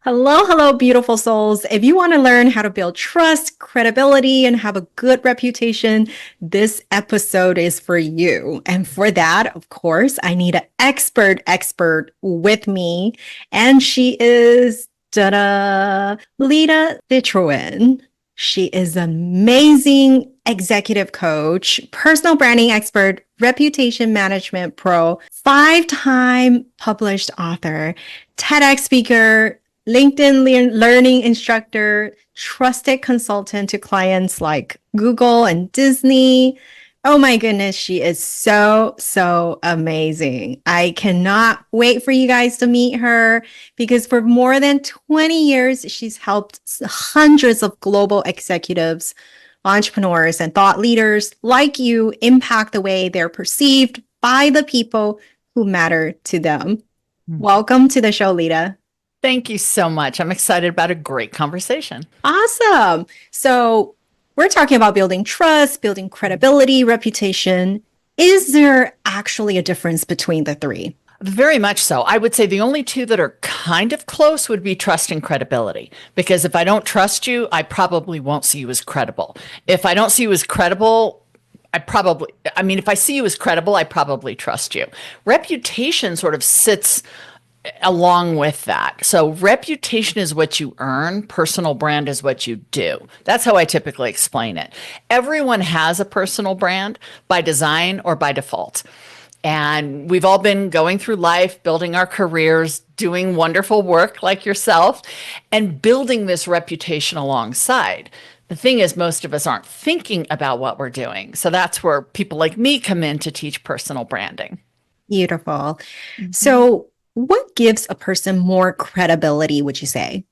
Hello, hello, beautiful souls. If you want to learn how to build trust, credibility, and have a good reputation, this episode is for you. And for that, of course, I need an expert with me. And she is ta-da, Lida Citroën. She is an amazing executive coach, personal branding expert, reputation management pro, five-time published author, TEDx speaker, LinkedIn learning instructor, trusted consultant to clients like Google and Disney. Oh my goodness, she is so amazing. I cannot wait for you guys to meet her because for more than 20 years, she's helped hundreds of global executives, entrepreneurs, and thought leaders like you impact the way they're perceived by the people who matter to them. Welcome to the show, Lida. Thank you so much. I'm excited about a great conversation. Awesome. So we're talking about building trust, building credibility, reputation. Is there actually a difference between the three? Very much so. I would say the only two that are kind of close would be trust and credibility. Because if I don't trust you, I probably won't see you as credible. If I don't see you as credible, if I see you as credible, I probably trust you. Reputation sort of sits along with that. So reputation is what you earn. Personal brand is what you do. That's how I typically explain it. Everyone has a personal brand by design or by default. And we've all been going through life, building our careers, doing wonderful work like yourself, and building this reputation alongside. The thing is, most of us aren't thinking about what we're doing. So that's where people like me come in to teach personal branding. Beautiful. So what gives a person more credibility, would you say?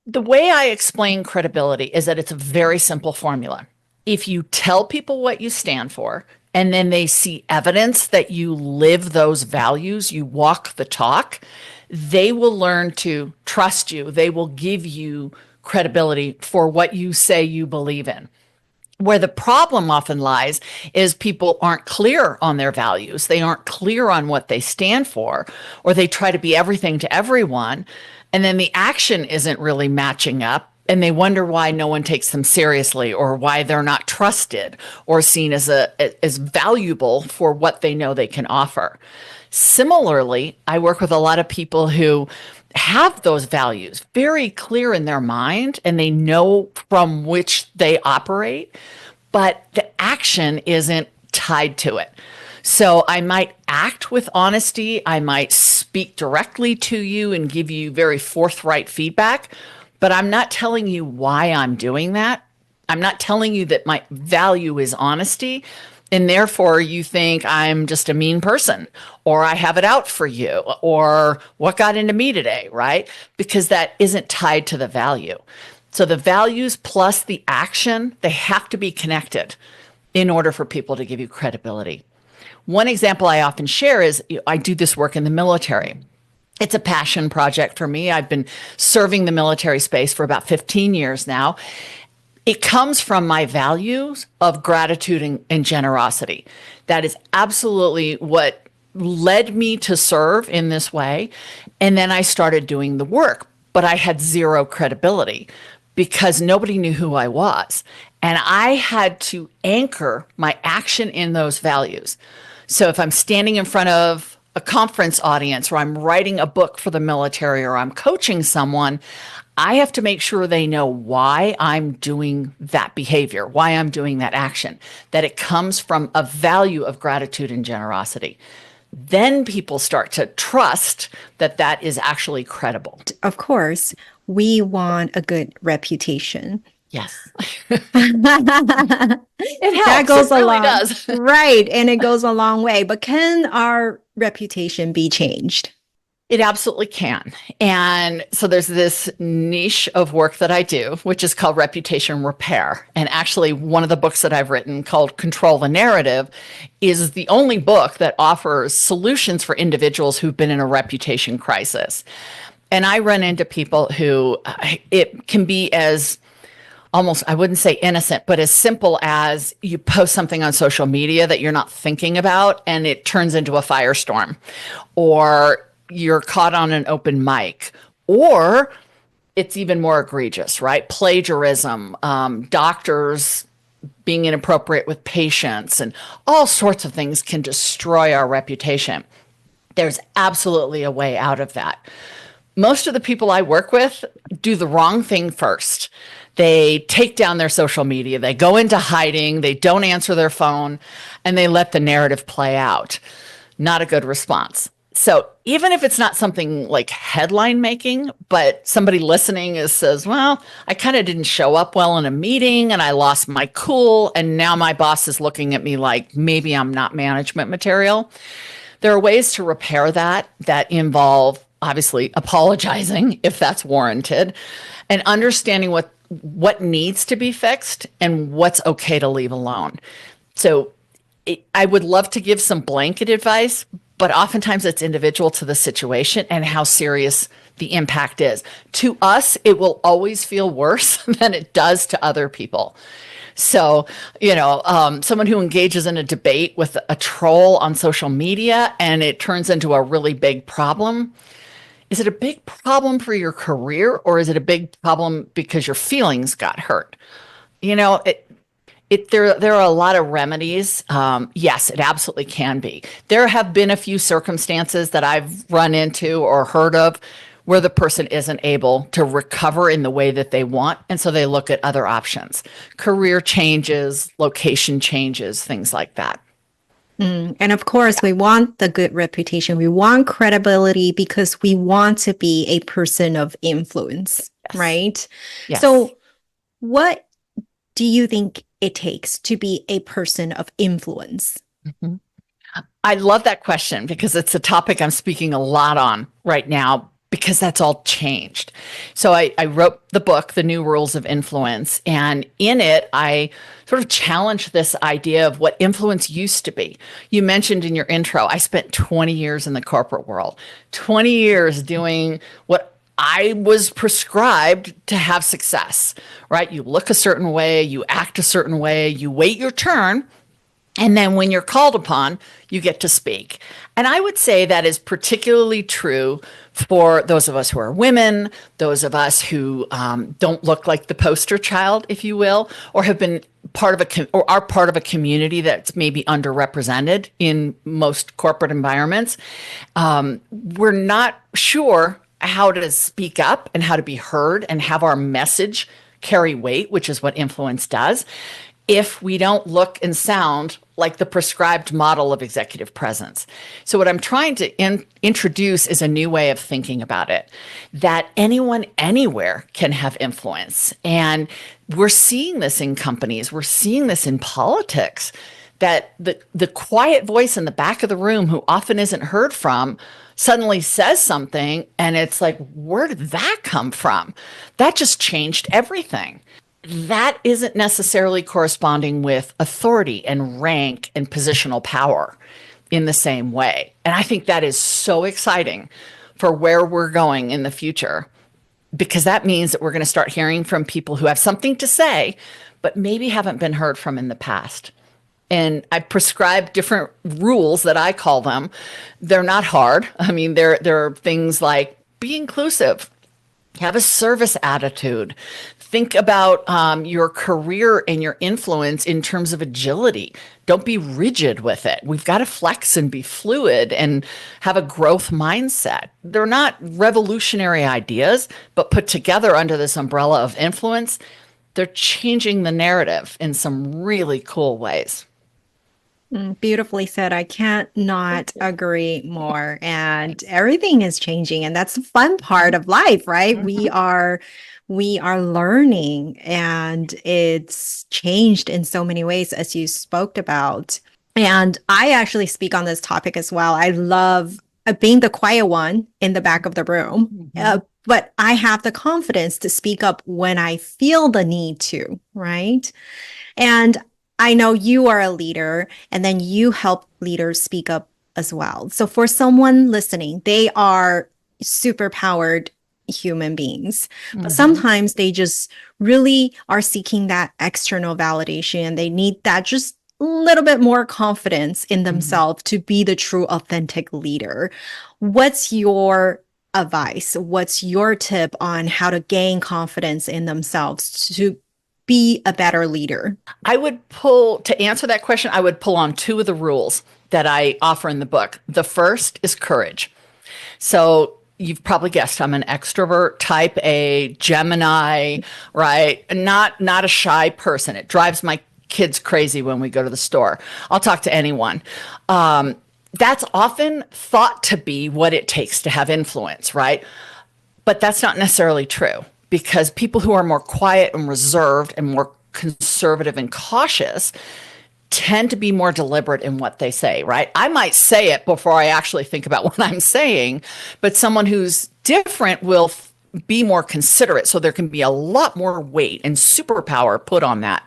The way I explain credibility is that it's a very simple formula. If you tell people what you stand for, and then they see evidence that you live those values, you walk the talk, they will learn to trust you. They will give you credibility for what you say you believe in. Where the problem often lies is people aren't clear on their values. They aren't clear on what they stand for, or they try to be everything to everyone. And then the action isn't really matching up. And they wonder why no one takes them seriously, or why they're not trusted or seen as valuable for what they know they can offer. Similarly, I work with a lot of people who have those values very clear in their mind and they know from which they operate, but the action isn't tied to it. So I might act with honesty. I might speak directly to you and give you very forthright feedback, but I'm not telling you why I'm doing that. I'm not telling you that my value is honesty. And therefore, you think I'm just a mean person, or I have it out for you, or what got into me today, right? Because that isn't tied to the value. So the values plus the action, they have to be connected in order for people to give you credibility. One example I often share is I do this work in the military. It's a passion project for me. I've been serving the military space for about 15 years now. It comes from my values of gratitude and generosity. That is absolutely what led me to serve in this way. And then I started doing the work, but I had zero credibility because nobody knew who I was. And I had to anchor my action in those values. So if I'm standing in front of a conference audience, or I'm writing a book for the military, or I'm coaching someone, I have to make sure they know why I'm doing that behavior, why I'm doing that action, that it comes from a value of gratitude and generosity. Then people start to trust that that is actually credible. Of course, we want a good reputation. Yes. It helps. That goes It really along, does. right? And it goes a long way. But can our reputation be changed? It absolutely can. And so there's this niche of work that I do, which is called reputation repair. And actually, one of the books that I've written called Control the Narrative is the only book that offers solutions for individuals who've been in a reputation crisis. And I run into people who it can be as almost, I wouldn't say innocent, but as simple as you post something on social media that you're not thinking about and it turns into a firestorm, or you're caught on an open mic, or it's even more egregious, right? Plagiarism, doctors being inappropriate with patients, and all sorts of things can destroy our reputation. There's absolutely a way out of that. Most of the people I work with do the wrong thing first. They take down their social media, they go into hiding, they don't answer their phone, and they let the narrative play out. Not a good response. So even if it's not something like headline making, but somebody listening says, well, I kind of didn't show up well in a meeting and I lost my cool. And now my boss is looking at me like maybe I'm not management material. There are ways to repair that involve obviously apologizing if that's warranted and understanding what needs to be fixed and what's okay to leave alone. So I would love to give some blanket advice, but oftentimes it's individual to the situation and how serious the impact is. To us, it will always feel worse than it does to other people. So, someone who engages in a debate with a troll on social media and it turns into a really big problem. Is it a big problem for your career, or is it a big problem because your feelings got hurt? You know, there are a lot of remedies. Yes, it absolutely can be. There have been a few circumstances that I've run into or heard of where the person isn't able to recover in the way that they want. And so they look at other options, career changes, location changes, things like that. And of course, we want the good reputation. We want credibility because we want to be a person of influence, Yes. right? Yes. So, what do you think it takes to be a person of influence? Mhm. I love that question because it's a topic I'm speaking a lot on right now because that's all changed. So I wrote the book, The New Rules of Influence, and in it, I sort of challenged this idea of what influence used to be. You mentioned in your intro, I spent 20 years in the corporate world, 20 years doing what I was prescribed to have success, right? You look a certain way, you act a certain way, you wait your turn, and then when you're called upon, you get to speak. And I would say that is particularly true for those of us who are women, those of us who don't look like the poster child, if you will, or have been part of or are part of a community that's maybe underrepresented in most corporate environments. We're not sure how to speak up and how to be heard and have our message carry weight, which is what influence does, if we don't look and sound like the prescribed model of executive presence. So what I'm trying to introduce is a new way of thinking about it, that anyone anywhere can have influence. And we're seeing this in companies, we're seeing this in politics, that the quiet voice in the back of the room who often isn't heard from suddenly says something and it's like, where did that come from? That just changed everything. That isn't necessarily corresponding with authority and rank and positional power in the same way. And I think that is so exciting for where we're going in the future, because that means that we're going to start hearing from people who have something to say, but maybe haven't been heard from in the past. And I prescribe different rules that I call them. They're not hard. I mean, there are things like be inclusive, have a service attitude. Think about your career and your influence in terms of agility. Don't be rigid with it. We've got to flex and be fluid and have a growth mindset. They're not revolutionary ideas, but put together under this umbrella of influence, they're changing the narrative in some really cool ways. Beautifully said. I can't not agree more. And everything is changing, and that's the fun part of life, right? We are learning, and it's changed in so many ways, as you spoke about. And I actually speak on this topic as well. I love being the quiet one in the back of the room. But I have the confidence to speak up when I feel the need to, right? And I know you are a leader, and then you help leaders speak up as well. So for someone listening, they are super powered human beings, but sometimes they just really are seeking that external validation. They need that just a little bit more confidence in themselves to be the true authentic leader. What's your advice? What's your tip on how to gain confidence in themselves to be a better leader? I would pull, to answer that question, I would pull on two of the rules that I offer in the book. The first is courage. So you've probably guessed I'm an extrovert, type A, Gemini, right? Not a shy person. It drives my kids crazy when we go to the store. I'll talk to anyone. That's often thought to be what it takes to have influence, right? But that's not necessarily true because people who are more quiet and reserved and more conservative and cautious tend to be more deliberate in what they say, right? I might say it before I actually think about what I'm saying, but someone who's different will be more considerate. So there can be a lot more weight and superpower put on that.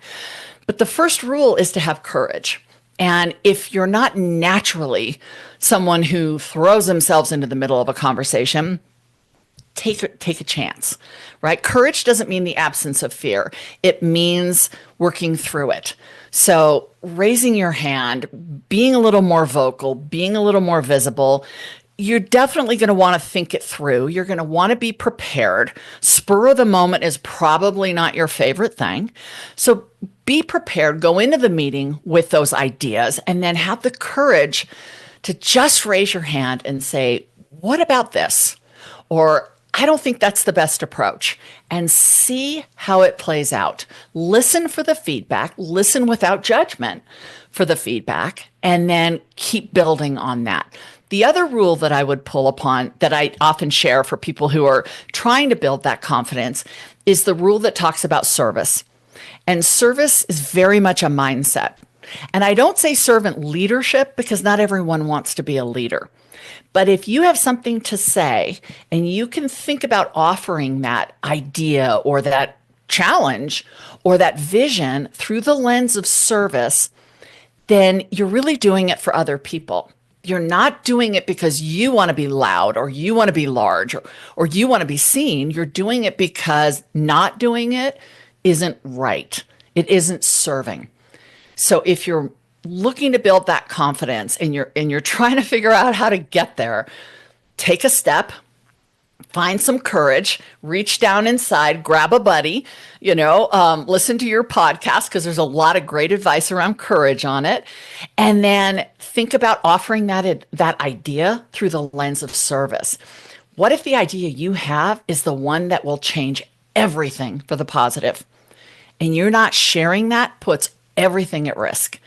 But the first rule is to have courage. And if you're not naturally someone who throws themselves into the middle of a conversation, take a chance, right? Courage doesn't mean the absence of fear. It means working through it. So raising your hand, being a little more vocal, being a little more visible, you're definitely going to want to think it through. You're going to want to be prepared. Spur of the moment is probably not your favorite thing. So be prepared, go into the meeting with those ideas, and then have the courage to just raise your hand and say, what about this? Or I don't think that's the best approach, and see how it plays out. Listen for the feedback, listen without judgment for the feedback, and then keep building on that. The other rule that I would pull upon that I often share for people who are trying to build that confidence is the rule that talks about service. And service is very much a mindset. And I don't say servant leadership because not everyone wants to be a leader. But if you have something to say and you can think about offering that idea or that challenge or that vision through the lens of service, then you're really doing it for other people. You're not doing it because you want to be loud or you want to be large or you want to be seen. You're doing it because not doing it isn't right. It isn't serving. So if you're looking to build that confidence and you're trying to figure out how to get there, take a step, find some courage, reach down inside, grab a buddy, listen to your podcast because there's a lot of great advice around courage on it. And then think about offering that idea through the lens of service. What if the idea you have is the one that will change everything for the positive? And you're not sharing that puts everything at risk.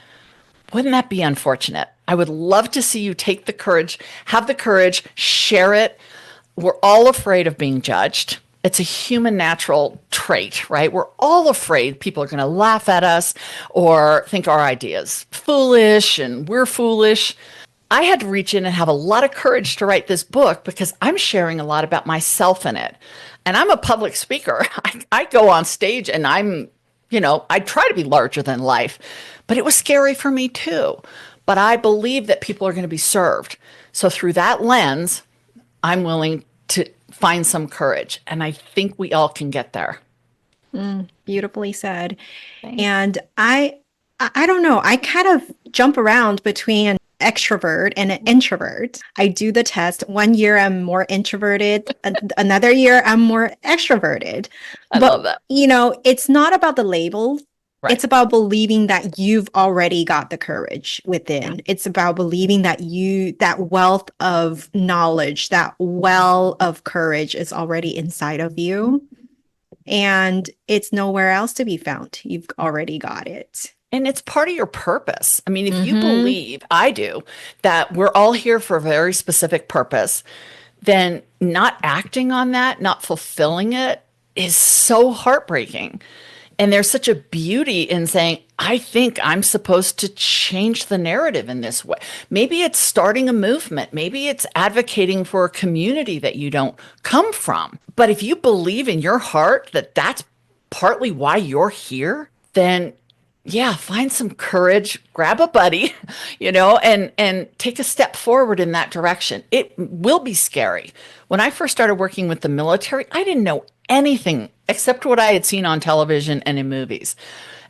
Wouldn't that be unfortunate? I would love to see you take the courage, have the courage, share it. We're all afraid of being judged. It's a human natural trait, right? We're all afraid people are going to laugh at us or think our ideas foolish and we're foolish. I had to reach in and have a lot of courage to write this book because I'm sharing a lot about myself in it. And I'm a public speaker. I go on stage and I try to be larger than life, but it was scary for me too. But I believe that people are going to be served. So through that lens, I'm willing to find some courage. And I think we all can get there. Beautifully said. Thanks. And I don't know, I kind of jump around between an extrovert and an introvert. I do the test. One year I'm more introverted, another year I'm more extroverted. I love that. It's not about the labels. Right. It's about believing that you've already got the courage within. It's about believing that that wealth of knowledge, that well of courage is already inside of you. And it's nowhere else to be found. You've already got it. And it's part of your purpose. I mean, if you believe, I do, that we're all here for a very specific purpose, then not acting on that, not fulfilling it is so heartbreaking. And there's such a beauty in saying, I think I'm supposed to change the narrative in this way. Maybe it's starting a movement. Maybe it's advocating for a community that you don't come from. But if you believe in your heart that that's partly why you're here, then yeah, find some courage, grab a buddy, and take a step forward in that direction. It will be scary. When I first started working with the military, I didn't know anything except what I had seen on television and in movies.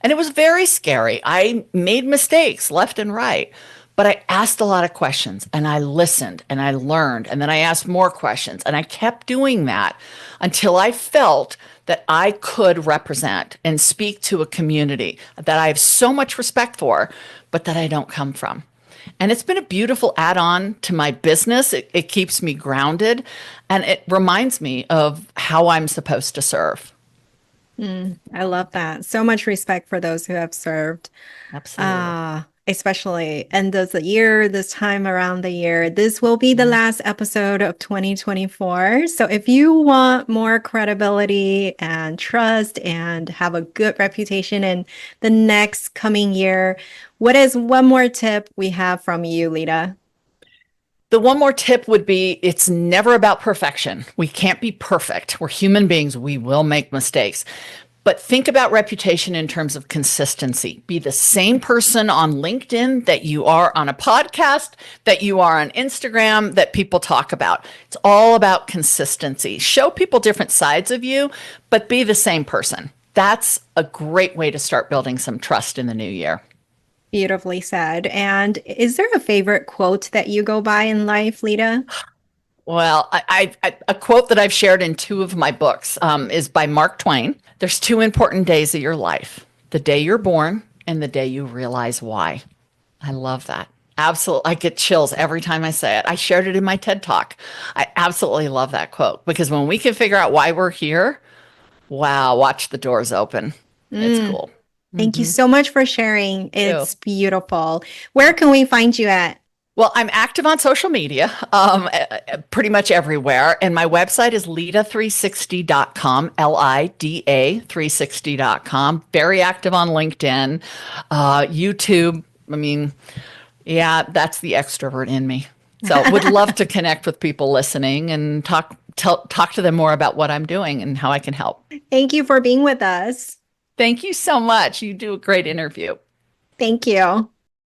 And it was very scary. I made mistakes left and right. But I asked a lot of questions and I listened and I learned and then I asked more questions and I kept doing that until I felt that I could represent and speak to a community that I have so much respect for, but that I don't come from. And it's been a beautiful add on to my business. It keeps me grounded and it reminds me of how I'm supposed to serve. I love that. So much respect for those who have served. Absolutely. Especially end of the year, this time around the year. This will be the last episode of 2024. So if you want more credibility and trust and have a good reputation in the next coming year, what is one more tip we have from you, Lida? The one more tip would be it's never about perfection. We can't be perfect. We're human beings. We will make mistakes. But think about reputation in terms of consistency. Be the same person on LinkedIn that you are on a podcast, that you are on Instagram, that people talk about. It's all about consistency. Show people different sides of you, but be the same person. That's a great way to start building some trust in the new year. Beautifully said. And is there a favorite quote that you go by in life, Lida? Well, a quote that I've shared in two of my books is by Mark Twain. There's two important days of your life: the day you're born and the day you realize why. I love that. Absolutely. I get chills every time I say it. I shared it in my TED Talk. I absolutely love that quote because when we can figure out why we're here, wow, watch the doors open. It's Mm, cool. thank you Mhm. so much for sharing. Too. It's beautiful. Where can we find you at? Well, I'm active on social media, pretty much everywhere. And my website is lida360.com, Lida 360.com. Very active on LinkedIn, YouTube. I mean, yeah, that's the extrovert in me. So would love to connect with people listening and talk to them more about what I'm doing and how I can help. Thank you for being with us. Thank you so much. You do a great interview. Thank you.